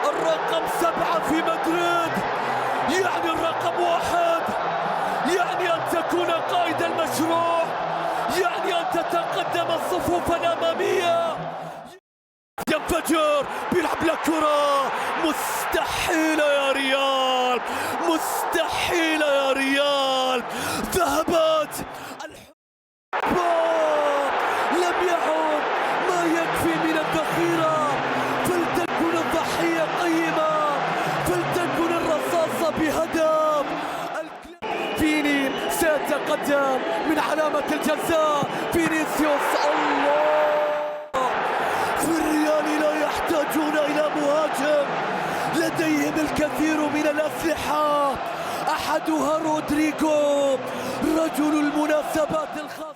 الرقم 7 في مدريد، يعني الرقم 1، يعني أن تكون قائد المشروع، يعني أن تتقدم الصفوف الأمامية. ينفجر، بيلعب لكرة مستحيلة يا ريال، مستحيلة يا ريال. ذهبت لم يعد ما يكفي من الذخيرة، فلتكن الضحية قيمة، فلتكن الرصاصة بهدف. فيني سيتقدم من علامة الجزاء. فينيسيوس، الله، في الريال لا يحتاجون إلى مهاجم، لديهم الكثير من الأسلحة، أحدها رودريغو، رجل المناسبات الخاصة.